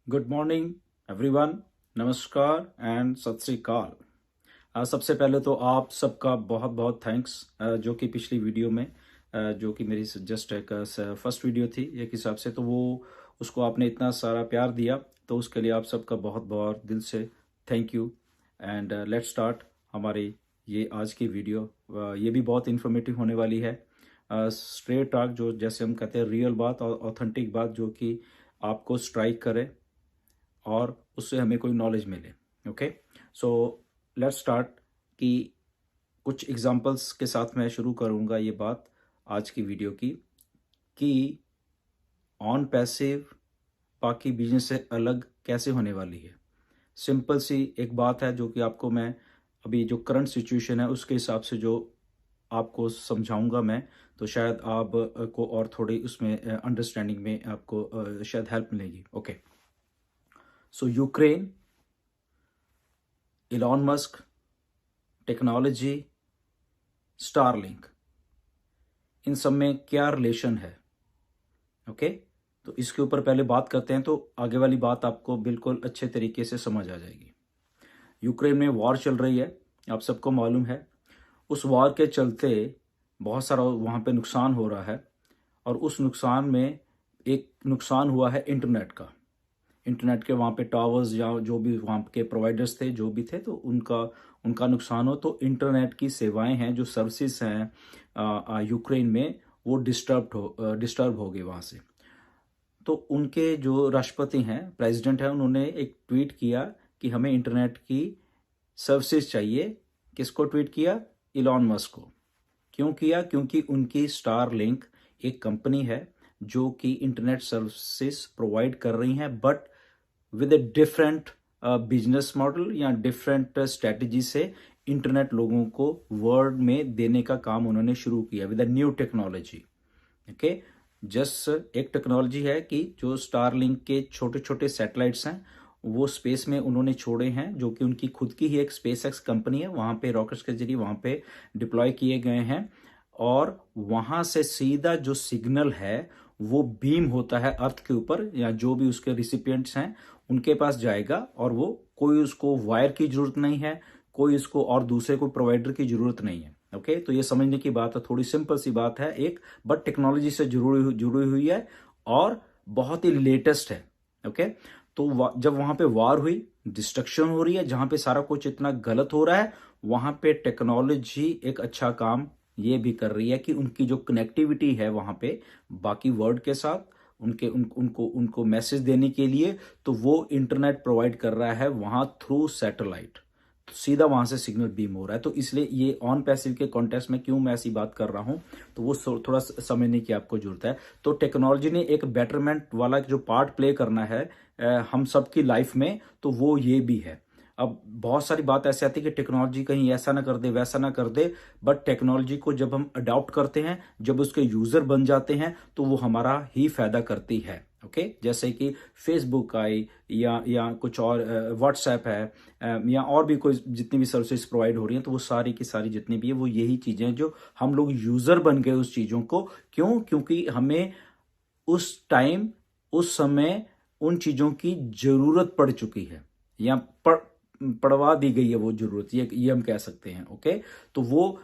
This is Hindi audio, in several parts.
Good morning everyone. नमस्कार एंड सत श्री अकाल। सबसे पहले तो आप सबका बहुत बहुत थैंक्स, जो कि पिछली वीडियो में जो कि मेरी जस्ट एक फर्स्ट वीडियो थी एक हिसाब से, तो वो उसको आपने इतना सारा प्यार दिया, तो उसके लिए आप सबका बहुत बहुत दिल से thank you. And let's start हमारी ये आज की वीडियो। ये भी बहुत इन्फॉर्मेटिव होने वाली है। स्ट्रेट टॉक, जो जैसे हम कहते हैं रियल बात और ऑथेंटिक बात, जो कि आपको स्ट्राइक करे और उससे हमें कोई नॉलेज मिले। Okay, so let's start. कि कुछ एग्जांपल्स के साथ मैं शुरू करूंगा ये बात आज की वीडियो की, कि ऑन पैसिव बाकी बिजनेस से अलग कैसे होने वाली है। सिंपल सी एक बात है जो कि आपको मैं अभी जो करंट सिचुएशन है उसके हिसाब से जो आपको समझाऊंगा मैं, तो शायद आप को और थोड़ी उसमें अंडरस्टैंडिंग में आपको शायद हेल्प मिलेगी। Okay, so Ukraine, Elon Musk, technology, Starlink, इन सब में क्या रिलेशन है। ओके, तो इसके ऊपर पहले बात करते हैं, तो आगे वाली बात आपको बिल्कुल अच्छे तरीके से समझ आ जाएगी। यूक्रेन में वॉर चल रही है, आप सबको मालूम है। उस वॉर के चलते बहुत सारा वहाँ पे नुकसान हो रहा है, और उस नुकसान में एक नुकसान हुआ है इंटरनेट का। इंटरनेट के वहाँ पे टावर्स या जो भी वहाँ के प्रोवाइडर्स थे, जो भी थे, तो उनका उनका नुकसान हो, तो इंटरनेट की सेवाएं हैं, जो सर्विसेज हैं यूक्रेन में, वो डिस्टर्ब हो गए वहाँ से। तो उनके जो राष्ट्रपति हैं, प्रेसिडेंट हैं, उन्होंने एक ट्वीट किया कि हमें इंटरनेट की सर्विसेज चाहिए। किसको ट्वीट किया? इलॉन मस्क को। क्यों किया? क्योंकि उनकी स्टारलिंक एक कंपनी है जो कि इंटरनेट सर्विसेज प्रोवाइड कर रही है, but with a different business model या डिफरेंट स्ट्रेटजी से इंटरनेट लोगों को वर्ल्ड में देने का काम उन्होंने शुरू किया with a new technology. Okay, just एक टेक्नोलॉजी है कि जो स्टारलिंक के छोटे छोटे सैटेलाइट्स हैं वो स्पेस में उन्होंने छोड़े हैं, जो कि उनकी खुद की ही एक स्पेस एक्स कंपनी है, वहां पे रॉकेट्स के जरिए वहां पे डिप्लॉय किए गए हैं। और वहां से सीधा जो सिग्नल है वो बीम होता है अर्थ के ऊपर, या जो भी उसके रिसिपिएंट्स हैं उनके पास जाएगा, और वो कोई उसको वायर की जरूरत नहीं है, कोई उसको और दूसरे कोई प्रोवाइडर की जरूरत नहीं है। ओके, तो ये समझने की बात है, थोड़ी सिंपल सी बात है एक, बट टेक्नोलॉजी से जुड़ी हुई है और बहुत ही लेटेस्ट है। ओके, तो जब वहां पे वार हुई, डिस्ट्रक्शन हो रही है, जहां पे सारा कुछ इतना गलत हो रहा है, वहां पे टेक्नोलॉजी एक अच्छा काम ये भी कर रही है कि उनकी जो कनेक्टिविटी है वहां पे बाकी वर्ल्ड के साथ, उनको मैसेज देने के लिए, तो वो इंटरनेट प्रोवाइड कर रहा है वहां थ्रू सैटेलाइट, तो सीधा वहां से सिग्नल बीम हो रहा है। तो इसलिए ये ऑन पैसिव के कॉन्टेक्स्ट में क्यों मैं ऐसी बात कर रहा हूं, तो वो थोड़ा समझने की आपको जरूरत है। तो टेक्नोलॉजी ने एक बेटरमेंट वाला जो पार्ट प्ले करना है हम सबकी लाइफ में, तो वो ये भी है। अब बहुत सारी बात ऐसी आती है कि टेक्नोलॉजी कहीं ऐसा ना कर दे, वैसा ना कर दे, बट टेक्नोलॉजी को जब हम अडॉप्ट करते हैं, जब उसके यूजर बन जाते हैं, तो वो हमारा ही फायदा करती है। ओके, जैसे कि फेसबुक आई, या कुछ और व्हाट्सएप है, या और भी कोई जितनी भी सर्विसेज प्रोवाइड हो रही हैं, तो वो सारी की सारी जितनी भी है वो यही चीजें हैं जो हम लोग यूजर बन गए उस चीजों को। क्यों? क्योंकि हमें उस टाइम, उस समय उन चीजों की जरूरत पड़ चुकी है, या पड़वा दी गई है वो जरूरत, ये हम कह सकते हैं। ओके, तो वो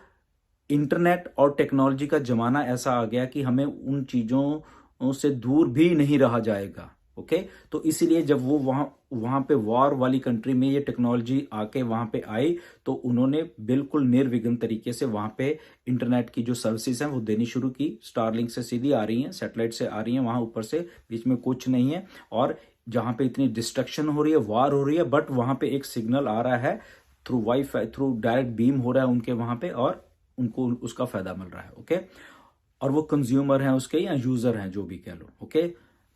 इंटरनेट और टेक्नोलॉजी का जमाना ऐसा आ गया कि हमें उन चीजों से दूर भी नहीं रहा जाएगा। ओके, तो इसीलिए जब वो वहां वहां पे वॉर वाली कंट्री में ये टेक्नोलॉजी आके वहां पे आई, तो उन्होंने बिल्कुल निर्विघ्न तरीके से वहां पे इंटरनेट की जो सर्विसेज हैं वो देनी शुरू की। स्टारलिंक से सीधी आ रही हैं, सैटेलाइट से आ रही हैं, वहां ऊपर से, बीच में कुछ नहीं है। और जहां पे इतनी डिस्ट्रक्शन हो रही है, वार हो रही है, बट वहां पे एक सिग्नल आ रहा है through wifi, through direct beam हो रहा है उनके वहां पे, और उनको उसका फायदा मिल रहा है। ओके, और वो कंज्यूमर हैं उसके, या यूजर हैं, जो भी कह लो। ओके,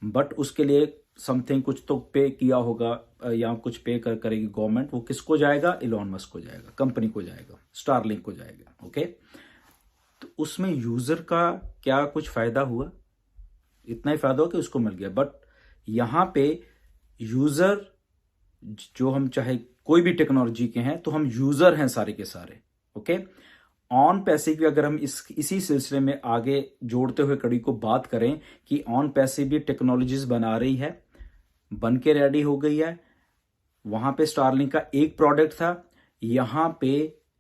बट उसके लिए समथिंग कुछ तो पे किया होगा, या कुछ पे करेगी गवर्नमेंट। वो किसको जाएगा? इलॉन मस्क को जाएगा, कंपनी को जाएगा, स्टारलिंक को जाएगा। ओके, तो उसमें यूजर का क्या कुछ फायदा हुआ? इतना ही फायदा हुआ कि उसको मिल गया, बट यहां पे यूजर, जो हम चाहे कोई भी टेक्नोलॉजी के हैं, तो हम यूजर हैं सारे के सारे। ओके, ऑन पैसिव की अगर हम इसी सिलसिले में आगे जोड़ते हुए कड़ी को बात करें कि ऑन पैसिव भी टेक्नोलॉजीज बना रही है, बन के रेडी हो गई है। वहां पे स्टारलिंक का एक प्रोडक्ट था, यहां पे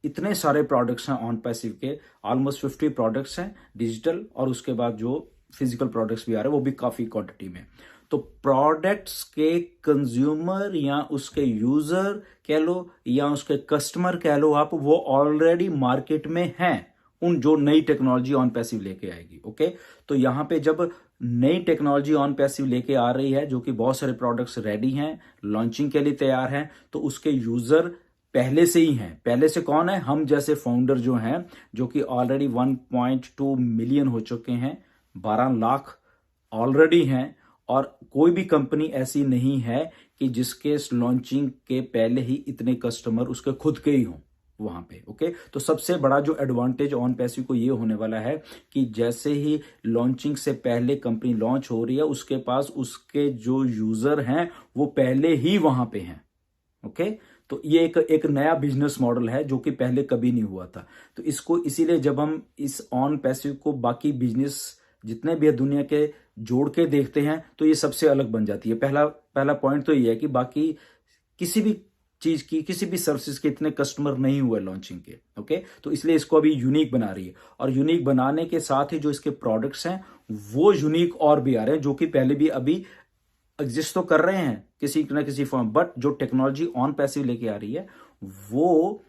इतने सारे प्रोडक्ट्स हैं ऑन पैसिव के, ऑलमोस्ट 50 प्रोडक्ट्स हैं डिजिटल, और उसके बाद जो फिजिकल प्रोडक्ट्स भी आ रहे हैं वो भी काफी क्वांटिटी में। तो प्रोडक्ट्स के कंज्यूमर या उसके यूजर कह लो या उसके कस्टमर कह लो आप, वो ऑलरेडी मार्केट में हैं, उन जो नई टेक्नोलॉजी ऑन पैसिव लेके आएगी। ओके, तो यहां पे जब नई टेक्नोलॉजी ऑन पैसिव लेके आ रही है, जो कि बहुत सारे प्रोडक्ट्स रेडी हैं, लॉन्चिंग के लिए तैयार हैं, तो उसके यूजर पहले से ही हैं। पहले से कौन है? हम जैसे फाउंडर जो हैं, जो कि ऑलरेडी 1.2 मिलियन हो चुके हैं, 12 लाख ऑलरेडी हैं, और कोई भी कंपनी ऐसी नहीं है कि जिसके लॉन्चिंग के पहले ही इतने कस्टमर उसके खुद के ही हों वहां पे। ओके, तो सबसे बड़ा जो एडवांटेज ऑन पैसिव को ये होने वाला है कि जैसे ही लॉन्चिंग से पहले कंपनी लॉन्च हो रही है, उसके पास उसके जो यूजर हैं वो पहले ही वहां पे हैं। ओके, तो ये एक नया बिजनेस मॉडल है जो कि पहले कभी नहीं हुआ था। तो इसको इसीलिए जब हम इस ऑन पैसिव को बाकी बिजनेस जितने भी है दुनिया के जोड़ के देखते हैं, तो ये सबसे अलग बन जाती है। पहला पॉइंट तो ये है कि बाकी किसी भी चीज की, किसी भी सर्विसेज के इतने कस्टमर नहीं हुए लॉन्चिंग के। ओके, तो इसलिए इसको अभी यूनिक बना रही है, और यूनिक बनाने के साथ ही जो इसके प्रोडक्ट्स हैं वो यूनिक और भी आ रहे हैं, जो कि पहले भी अभी एग्जिस्ट तो कर रहे हैं किसी न किसी फॉर्म, बट जो टेक्नोलॉजी ऑन पैसिव लेके आ रही है वो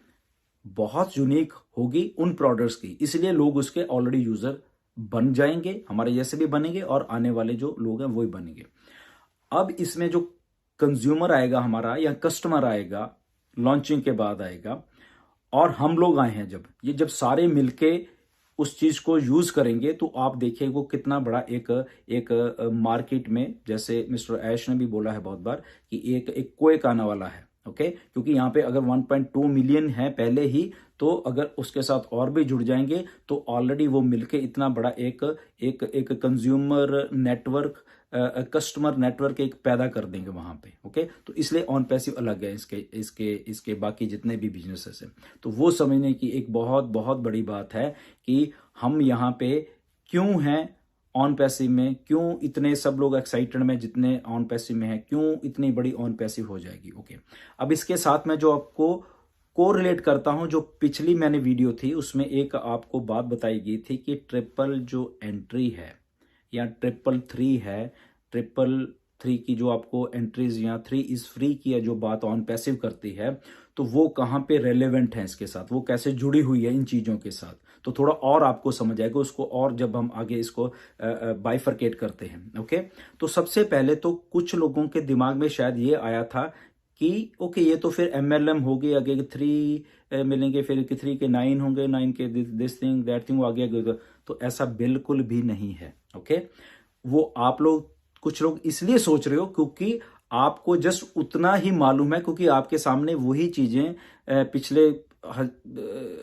बहुत यूनिक होगी उन प्रोडक्ट्स की, इसलिए लोग उसके ऑलरेडी यूजर बन जाएंगे, हमारे जैसे भी बनेंगे, और आने वाले जो लोग हैं वो ही बनेंगे। अब इसमें जो कंज्यूमर आएगा हमारा या कस्टमर आएगा, लॉन्चिंग के बाद आएगा, और हम लोग आए हैं जब सारे मिलके उस चीज को यूज करेंगे, तो आप देखिए वो कितना बड़ा एक मार्केट में, जैसे मिस्टर ऐश ने भी बोला है बहुत बार कि एक कोएक आने वाला है। ओके, क्योंकि यहाँ पे अगर 1.2 मिलियन है पहले ही, तो अगर उसके साथ और भी जुड़ जाएंगे तो ऑलरेडी वो मिलके इतना बड़ा एक कंज्यूमर नेटवर्क, कस्टमर नेटवर्क एक पैदा कर देंगे वहां पे। ओके, तो इसलिए ऑन पैसिव अलग है इसके बाकी जितने भी बिजनेसेस हैं। तो वो समझने की एक बहुत बहुत बड़ी बात है कि हम यहाँ पे क्यों हैं ऑन पैसिव में, क्यों इतने सब लोग एक्साइटेड में जितने ऑन पैसिव में हैं, क्यों इतनी बड़ी ऑन पैसिव हो जाएगी। ओके, अब इसके साथ में जो आपको को रिलेट करता हूं, जो पिछली मैंने वीडियो थी उसमें एक आपको बात बताई गई थी कि ट्रिपल जो एंट्री है या 333 है, 333 की जो आपको एंट्रीज या 3 इज फ्री की है जो बात ऑन पैसिव करती है, तो वो कहां पे रेलेवेंट है इसके साथ, वो कैसे जुड़ी हुई है इन चीजों के साथ, तो थोड़ा और आपको समझ आएगा उसको, और जब हम आगे इसको बाइफरकेट करते हैं। ओके, तो सबसे पहले तो कुछ लोगों के दिमाग में शायद ये आया था कि ओके ये तो फिर MLM हो गई, आगे 3 मिलेंगे, फिर 3 के 9 होंगे, 9 के दिस थिंग दैट थिंग, आगे। तो ऐसा बिल्कुल भी नहीं है। ओके, वो आप लोग कुछ लोग इसलिए सोच रहे हो क्योंकि आपको जस्ट उतना ही मालूम है, क्योंकि आपके सामने वही चीजें पिछले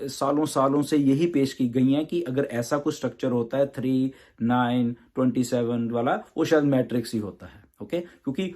सालों से यही पेश की गई हैं कि अगर ऐसा कुछ स्ट्रक्चर होता है 3, 9, 27 वाला, वो शायद मैट्रिक्स ही होता है। ओके, क्योंकि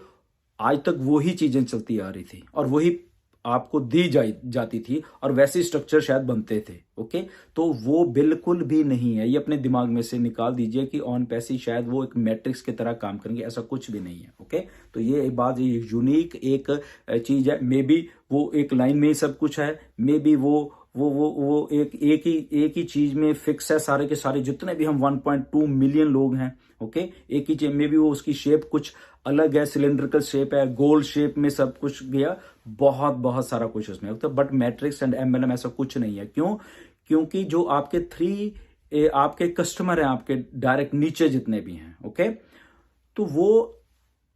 आज तक वही चीजें चलती आ रही थी और वही आपको दी जाती थी और वैसे स्ट्रक्चर शायद बनते थे। ओके, तो वो बिल्कुल भी नहीं है, ये अपने दिमाग में से निकाल दीजिए कि ऑन पैसिव शायद वो एक मैट्रिक्स की तरह काम करेंगे, ऐसा कुछ भी नहीं है। ओके, तो ये एक बात, ये यूनिक एक चीज है। मे बी वो एक लाइन में ही सब कुछ है, मे बी वो एक ही चीज में फिक्स है, सारे के सारे जितने भी हम 1.2 मिलियन लोग हैं। ओके, एक ही चीज में भी वो उसकी शेप कुछ अलग है, सिलेंड्रिकल शेप है, गोल्ड शेप में सब कुछ गया, बहुत सारा कुछ उसमें होता है, बट मैट्रिक्स एंड MLM ऐसा कुछ नहीं है। क्यों? क्योंकि जो आपके 3 आपके कस्टमर हैं, आपके डायरेक्ट नीचे जितने भी हैं, ओके, तो वो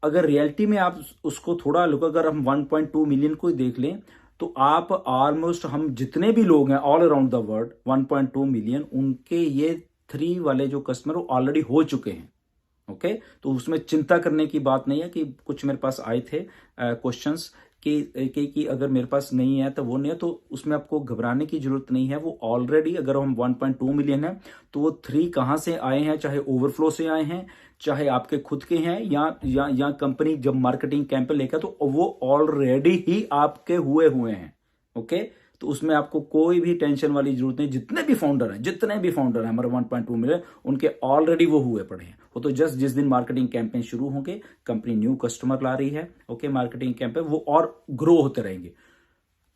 अगर रियलिटी में आप उसको थोड़ा लुक, अगर हम 1.2 मिलियन को देख लें, तो आप ऑलमोस्ट हम जितने भी लोग हैं all around the world 1.2 million, उनके ये 3 वाले जो कस्टमर वो ऑलरेडी हो चुके हैं। ओके, तो उसमें चिंता करने की बात नहीं है कि कुछ मेरे पास आए थे क्वेश्चंस कि अगर मेरे पास नहीं है तो वो नहीं है, तो उसमें आपको घबराने की जरूरत नहीं है। वो ऑलरेडी अगर हम 1.2 मिलियन है तो वो 3 कहां से आए हैं, चाहे ओवरफ्लो से आए हैं, चाहे आपके खुद के हैं, या कंपनी जब मार्केटिंग कैंपेन लेकर, तो वो ऑलरेडी ही आपके हुए हैं। ओके, तो उसमें आपको कोई भी टेंशन वाली जरूरत नहीं। जितने भी फाउंडर हैं हमारे 1.2 मिलियन, उनके ऑलरेडी वो हुए पड़े हैं। वो तो जस्ट जिस दिन मार्केटिंग कैंपेन शुरू होंगे, कंपनी न्यू कस्टमर ला रही है, ओके, मार्केटिंग कैंपेन वो और ग्रो होते रहेंगे।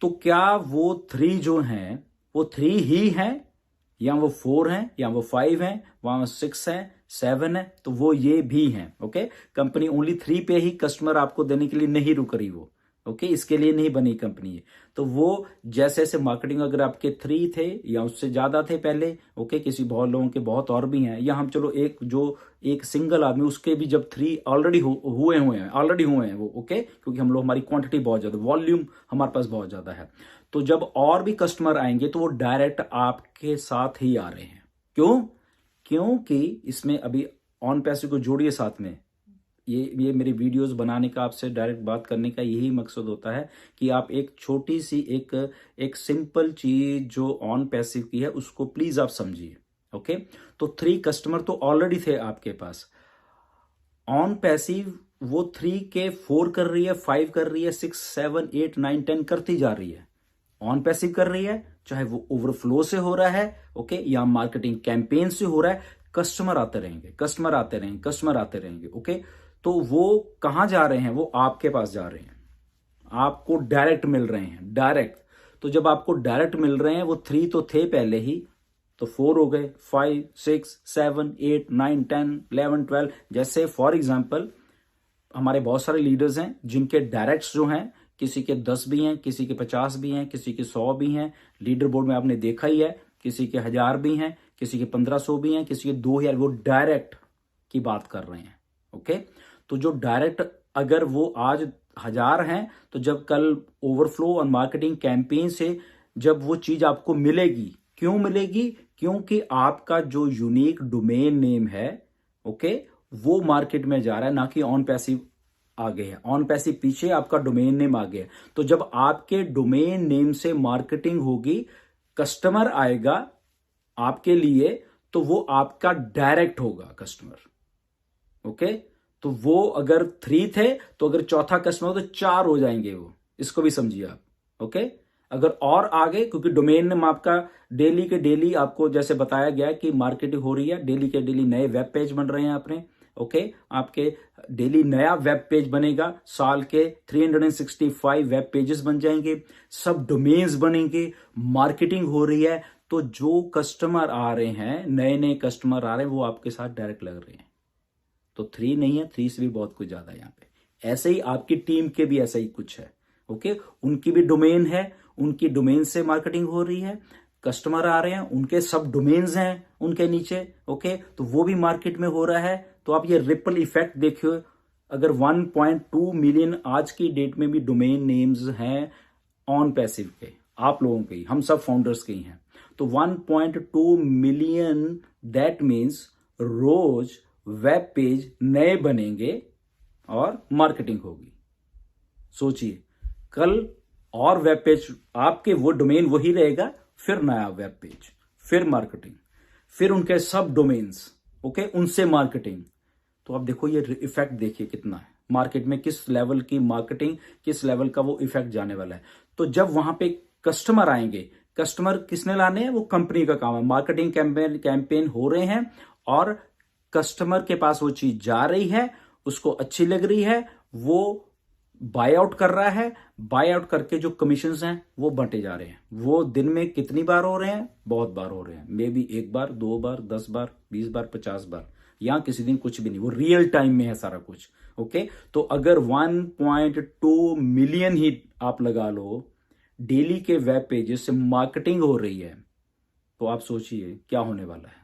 तो क्या वो 3 जो हैं वो 3 ही हैं, या वो 4 हैं, या वो 5 हैं, वहां 6 हैं, 7 है, तो वो ये भी हैं। ओके, कंपनी ओनली 3 पे ही कस्टमर आपको देने के लिए नहीं रुक रही वो। ओके, इसके लिए नहीं बनी कंपनी है। तो वो जैसे जैसे मार्केटिंग, अगर आपके 3 थे या उससे ज्यादा थे पहले, ओके, किसी बहुत लोगों के बहुत और भी हैं, या हम चलो एक सिंगल आदमी उसके भी जब 3 ऑलरेडी हुए हैं वो, ओके, क्योंकि हम लोग, हमारी क्वांटिटी बहुत ज्यादा, वॉल्यूम हमारे पास बहुत ज्यादा है। तो जब और भी कस्टमर आएंगे तो वो डायरेक्ट आपके साथ ही आ रहे हैं। क्योंकि इसमें अभी ऑन पैसिव को जोड़िए साथ में। ये मेरी वीडियोस बनाने का, आपसे डायरेक्ट बात करने का यही मकसद होता है कि आप एक छोटी सी एक सिंपल चीज जो ऑन पैसिव की है उसको प्लीज आप समझिए। ओके, तो 3 कस्टमर तो ऑलरेडी थे आपके पास। ऑन पैसिव वो 3 के 4 कर रही है, 5 कर रही है, 6, 7, 8, 9, 10 करती जा रही है। ऑन पैसिव कर रही है, चाहे वो ओवरफ्लो से हो रहा है, ओके, या मार्केटिंग कैंपेन से हो रहा है, कस्टमर आते रहेंगे। ओके, तो वो कहां जा रहे हैं? वो आपके पास जा रहे हैं, आपको डायरेक्ट मिल रहे हैं, डायरेक्ट। तो जब आपको डायरेक्ट मिल रहे हैं, वो 3 तो थे पहले ही, तो 4 हो गए, 5, 6, 7, 8, 9, 10, 11, 12। जैसे फॉर एग्जाम्पल हमारे बहुत सारे लीडर्स हैं जिनके डायरेक्ट्स जो हैं, किसी के 10 भी हैं, किसी के 50 भी हैं, किसी के 100 भी हैं। लीडर बोर्ड में आपने देखा ही है, किसी के 1000 भी हैं, किसी के 1500 भी हैं, किसी के 2000। वो डायरेक्ट की बात कर रहे हैं। ओके, तो जो डायरेक्ट, अगर वो आज 1000 हैं, तो जब कल ओवरफ्लो और मार्केटिंग कैंपेन से जब वो चीज आपको मिलेगी, क्यों मिलेगी? क्योंकि आपका जो यूनिक डोमेन नेम है, ओके, वो मार्केट में जा रहा है, ना कि ऑन पैसिव आगे है। ऑन पैसिव पीछे, आपका डोमेन नेम आगे है। तो जब आपके डोमेन नेम से मार्केटिंग होगी, कस्टमर आएगा आपके लिए, तो वो आपका डायरेक्ट होगा कस्टमर। ओके, तो वो अगर 3 थे, तो अगर चौथा कस्टमर तो 4 हो जाएंगे वो। इसको भी समझिए आप। ओके, अगर और आगे, क्योंकि डोमेन नेम आपका डेली के डेली, आपको जैसे बताया गया कि मार्केटिंग हो रही है, डेली के डेली नए वेब पेज बन रहे हैं अपने। ओके, आपके डेली नया वेब पेज बनेगा, साल के 365 वेब पेजेस बन जाएंगे, सब डोमेन्स बनेंगे, मार्केटिंग हो रही है। तो जो कस्टमर आ रहे हैं, नए नए कस्टमर आ रहे हैं, वो आपके साथ डायरेक्ट लग रहे हैं। तो 3 नहीं है, 3 से भी बहुत कुछ ज्यादा है यहाँ पे। ऐसे ही आपकी टीम के भी ऐसा ही कुछ है। ओके, उनकी भी डोमेन है, उनकी डोमेन से मार्केटिंग हो रही है, कस्टमर आ रहे हैं, उनके सब डोमेन्स हैं उनके नीचे। ओके, तो वो भी मार्केट में हो रहा है। तो आप ये रिपल इफेक्ट देखिए, अगर 1.2 मिलियन आज की डेट में भी डोमेन नेम्स हैं ऑन पैसिव के, आप लोगों के ही, हम सब फाउंडर्स के ही हैं, तो 1.2 मिलियन, दैट मीन्स रोज वेब पेज नए बनेंगे और मार्केटिंग होगी। सोचिए, कल और वेब पेज आपके, वो डोमेन वही रहेगा, फिर नया वेब पेज, फिर मार्केटिंग, फिर उनके सब डोमेन्स, ओके, उनसे मार्केटिंग। तो आप देखो, ये इफेक्ट देखिए कितना है मार्केट में, किस लेवल की मार्केटिंग, किस लेवल का वो इफेक्ट जाने वाला है। तो जब वहां पे कस्टमर आएंगे, कस्टमर किसने लाने हैं? वो कंपनी का काम है। मार्केटिंग कैंपेन हो रहे हैं और कस्टमर के पास वो चीज जा रही है, उसको अच्छी लग रही है, वो बाय आउट कर रहा है। बाय आउट करके जो कमीशंस हैं वो बंटे जा रहे हैं। वो दिन में कितनी बार हो रहे हैं? बहुत बार हो रहे हैं। मे बी 1 बार, 2 बार, 10 बार, 20 बार, 50 बार, या किसी दिन कुछ भी नहीं। वो रियल टाइम में है सारा कुछ। ओके, तो अगर 1.2 मिलियन ही आप लगा लो डेली के वेब पेजेस से मार्केटिंग हो रही है, तो आप सोचिए क्या होने वाला है।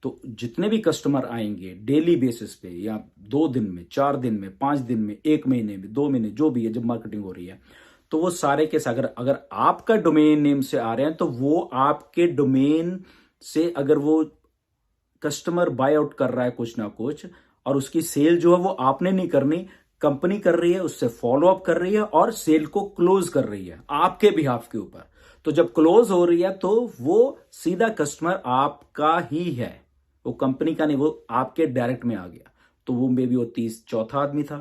तो जितने भी कस्टमर आएंगे डेली बेसिस पे, या 2 दिन में, 4 दिन में, 5 दिन में, 1 महीने में, 2 महीने, जो भी है, जब मार्केटिंग हो रही है, तो वो सारे के साथ, अगर आपका डोमेन नेम से आ रहे हैं, तो वो आपके डोमेन से, अगर वो कस्टमर बाय आउट कर रहा है कुछ ना कुछ, और उसकी सेल जो है वो आपने नहीं करनी, कंपनी कर रही है, उससे फॉलो अप कर रही है और सेल को क्लोज कर रही है आपके बिहाफ के ऊपर। तो जब क्लोज हो रही है, तो वो सीधा कस्टमर आपका ही है, वो कंपनी का नहीं, वो आपके डायरेक्ट में आ गया। तो वो मे बी वो 30 चौथा आदमी था,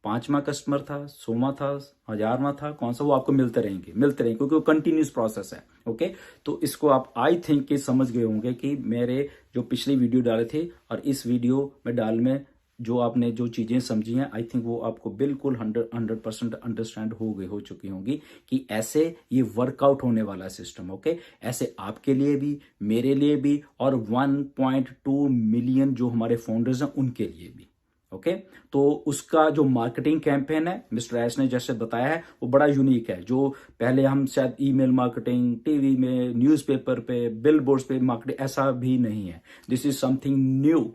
5वां कस्टमर था, 100वां था, 1000वां था, कौन सा, वो आपको मिलते रहेंगे क्योंकि वो कंटिन्यूस प्रोसेस है। ओके, तो इसको आप आई थिंक कि समझ गए होंगे कि मेरे जो पिछली वीडियो डाले थे और इस वीडियो में डाल में जो आपने जो चीजें समझी हैं, आई थिंक वो आपको बिल्कुल 100% अंडरस्टैंड हो चुकी होंगी कि ऐसे ये वर्कआउट होने वाला सिस्टम। ओके, ऐसे आपके लिए भी, मेरे लिए भी, और 1.2 मिलियन जो हमारे फाउंडर्स हैं उनके लिए भी। ओके, तो उसका जो मार्केटिंग कैंपेन है, मिस्टर एस ने जैसे बताया है, वो बड़ा यूनिक है। जो पहले हम शायद ईमेल मार्केटिंग, टीवी में, न्यूज़पेपर पे, बिलबोर्ड्स पे मार्केटिंग, ऐसा भी नहीं है। This is something new.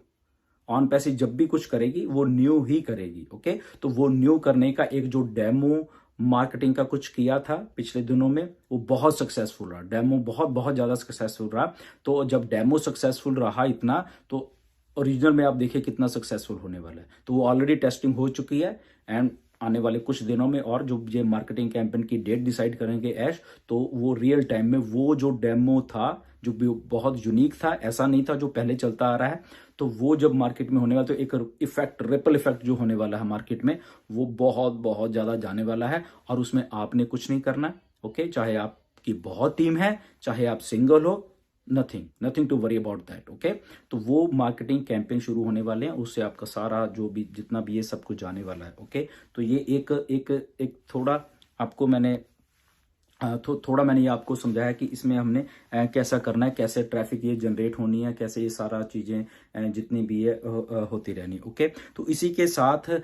On पैसे जब भी कुछ करेगी वो न्यू ही करेगी। ओके, तो वो न्यू करने का एक जो डेमो मार्केटिंग का कुछ किया था पिछले दिनों में, वो बहुत सक्सेसफुल रहा। डेमो बहुत बहुत ज्यादा सक्सेसफुल रहा। तो जब डेमो सक्सेसफुल रहा इतना, तो ओरिजिनल में आप देखिए कितना सक्सेसफुल होने वाला है। तो वो ऑलरेडी टेस्टिंग हो चुकी है एंड आने वाले कुछ दिनों में, और जो ये मार्केटिंग कैंपेन की डेट डिसाइड करेंगे ऐश, तो वो रियल टाइम में वो जो डेमो था जो बहुत यूनिक था, ऐसा नहीं था जो पहले चलता आ रहा है, तो वो जब मार्केट में होने वाला, तो एक इफेक्ट, रिपल इफेक्ट जो होने वाला है मार्केट में, वो बहुत बहुत ज्यादा जाने वाला है। और उसमें आपने कुछ नहीं करना। ओके, चाहे आपकी बहुत टीम है, चाहे आप सिंगल हो, nothing to worry about that. Okay, तो वो मार्केटिंग कैंपेन शुरू होने वाले हैं, उससे आपका सारा जो भी जितना भी ये सब कुछ जाने वाला है। ओके, तो ये एक थोड़ा आपको मैंने थोड़ा मैंने ये आपको समझाया कि इसमें हमने कैसा करना है, कैसे ट्रैफिक ये जनरेट होनी है, कैसे ये सारा चीजें जितनी भी है होती रहनी। ओके, तो इसी के साथ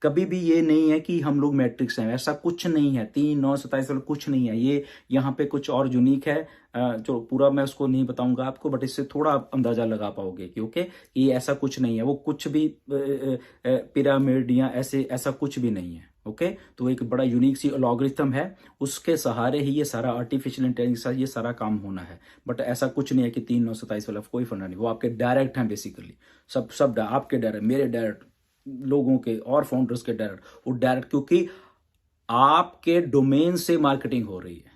कभी भी ये नहीं है कि हम लोग मैट्रिक्स हैं, ऐसा कुछ नहीं है। 3, 9, 27 वाला कुछ नहीं है। ये यहाँ पे कुछ और यूनिक है, जो पूरा मैं उसको नहीं बताऊंगा आपको, बट इससे थोड़ा आप अंदाजा लगा पाओगे कि ओके, ये ऐसा कुछ नहीं है। वो कुछ भी पिरामिड या ऐसा कुछ भी नहीं है। ओके, तो एक बड़ा यूनिक सी अलॉग्रिथम है, उसके सहारे ही ये सारा आर्टिफिशियल इंटेलिजेंस, ये सारा काम होना है। बट ऐसा कुछ नहीं है कि 3, 9, 27 वाला कोई फंडा नहीं। वो आपके डायरेक्ट हैं बेसिकली, सब आपके डायरेक्ट, मेरे डायरेक्ट, लोगों के और फाउंडर्स के डायरेक्ट, वो डायरेक्ट, क्योंकि आपके डोमेन से मार्केटिंग हो रही है।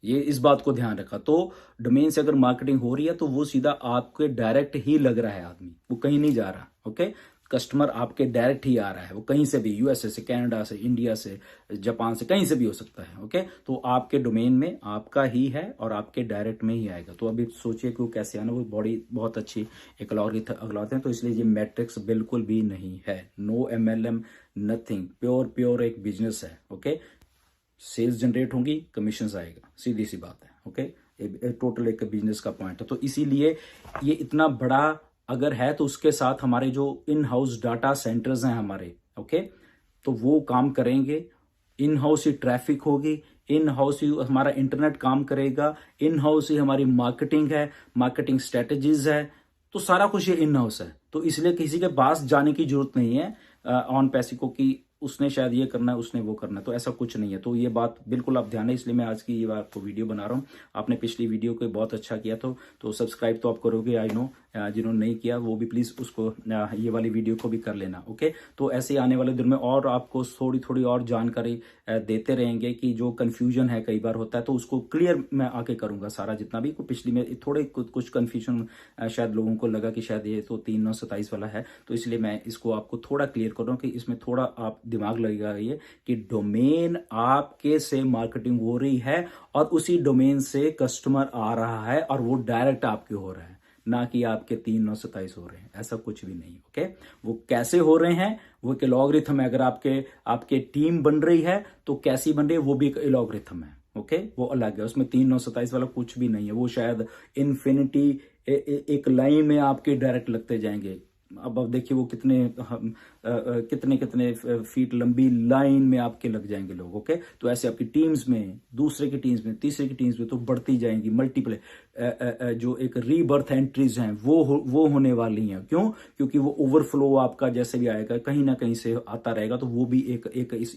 ये इस बात को ध्यान रखा। तो डोमेन से अगर मार्केटिंग हो रही है तो वो सीधा आपके डायरेक्ट ही लग रहा है आदमी, वो कहीं नहीं जा रहा। ओके, कस्टमर आपके डायरेक्ट ही आ रहा है, वो कहीं से भी, यूएसए से, कनाडा से, इंडिया से, जापान से, कहीं से भी हो सकता है। ओके, तो आपके डोमेन में आपका ही है और आपके डायरेक्ट में ही आएगा। तो अभी सोचिए कि वो कैसे आना, वो बड़ी बहुत अच्छी एक अलॉरिथम है। तो इसलिए ये मैट्रिक्स बिल्कुल भी नहीं है, नो MLM, नथिंग, प्योर एक बिजनेस है। ओके, सेल्स जनरेट होंगी, कमीशन आएगा, सीधी सी बात है। ओके, टोटल एक बिजनेस का पॉइंट है। तो इसीलिए ये इतना बड़ा अगर है, तो उसके साथ हमारे जो इन हाउस डाटा सेंटर्स हैं हमारे, ओके, तो वो काम करेंगे। इन हाउस ही ट्रैफिक होगी, इन हाउस ही हमारा इंटरनेट काम करेगा, इन हाउस ही हमारी मार्केटिंग है, मार्केटिंग स्ट्रेटेजीज है, तो सारा कुछ ये इन हाउस है। तो इसलिए किसी के पास जाने की जरूरत नहीं है ऑन पैसिको की उसने शायद ये करना है, उसने वो करना है, तो ऐसा कुछ नहीं है। तो ये बात बिल्कुल आप ध्यान है, इसलिए मैं आज की ये आपको वीडियो बना रहा हूँ। आपने पिछली वीडियो को बहुत अच्छा किया तो सब्सक्राइब तो आप करोगे, आई नो। जिन्होंने नहीं किया वो भी प्लीज उसको ये वाली वीडियो को भी कर लेना। ओके, तो ऐसे आने वाले दिन में और आपको थोड़ी और जानकारी देते रहेंगे कि जो कंफ्यूजन है कई बार होता है, तो उसको क्लियर मैं आके करूंगा सारा जितना भी। पिछली में थोड़े कुछ कंफ्यूजन शायद लोगों को लगा कि शायद ये तो 3, 9, 27 वाला है, तो इसलिए मैं इसको आपको थोड़ा क्लियर कर रहा हूँ कि इसमें थोड़ा आप दिमाग लगाइए कि डोमेन आपके से मार्केटिंग हो रही है और उसी डोमेन से कस्टमर आ रहा है और वो डायरेक्ट आपके हो रहा है, ना कि आपके 3, 9, 27 हो रहे हैं, ऐसा कुछ भी नहीं। ओके, वो कैसे हो रहे हैं, वो एक लॉगरिथम है। अगर आपके टीम बन रही है तो कैसी बन रही है, वो भी एक लॉगरिथम है। ओके, वो अलग है, उसमें 3, 9, 27 वाला कुछ भी नहीं है। वो शायद इन्फिनिटी एक लाइन में आपके डायरेक्ट लगते जाएंगे। अब देखिए वो कितने फीट लंबी लाइन में आपके लग जाएंगे लोग। ओके, तो ऐसे आपकी टीम्स में, दूसरे की टीम्स में, तीसरे की टीम्स में तो बढ़ती जाएंगी। मल्टीपल जो एक रीबर्थ एंट्रीज हैं वो होने वाली हैं। क्यों? क्योंकि वो ओवरफ्लो आपका जैसे भी आएगा कहीं ना कहीं से आता रहेगा, तो वो भी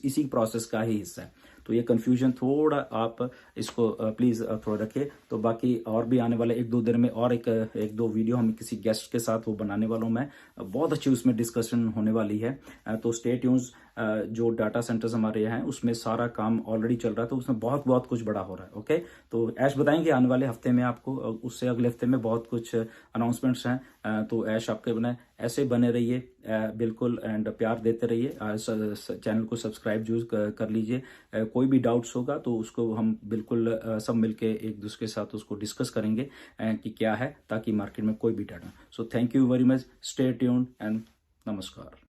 इसी प्रोसेस का ही हिस्सा है। तो ये कंफ्यूजन थोड़ा आप इसको प्लीज थोड़ा रखिए। तो बाकी और भी आने वाले 1-2 दिन में और एक 2 वीडियो हम किसी गेस्ट के साथ वो बनाने वाला हूं मैं, बहुत अच्छी उसमें डिस्कशन होने वाली रही है। तो स्टे ट्यून्स, जो डाटा सेंटर्स हमारे हैं उसमें सारा काम ऑलरेडी चल रहा है, तो उसमें बहुत बहुत कुछ बड़ा हो रहा है। ओके, तो ऐश बताएंगे आने वाले हफ्ते में आपको, उससे अगले हफ्ते में बहुत कुछ अनाउंसमेंट्स हैं। तो ऐश आपके बने ऐसे बने रहिए बिल्कुल, एंड प्यार देते रहिए। चैनल को सब्सक्राइब जरूर कर लीजिए। कोई भी डाउट्स होगा तो उसको हम बिल्कुल सब मिलके एक दूसरे के साथ उसको डिस्कस करेंगे कि क्या है, ताकि मार्केट में कोई भी data. So thank you very much, stay tuned and नमस्कार।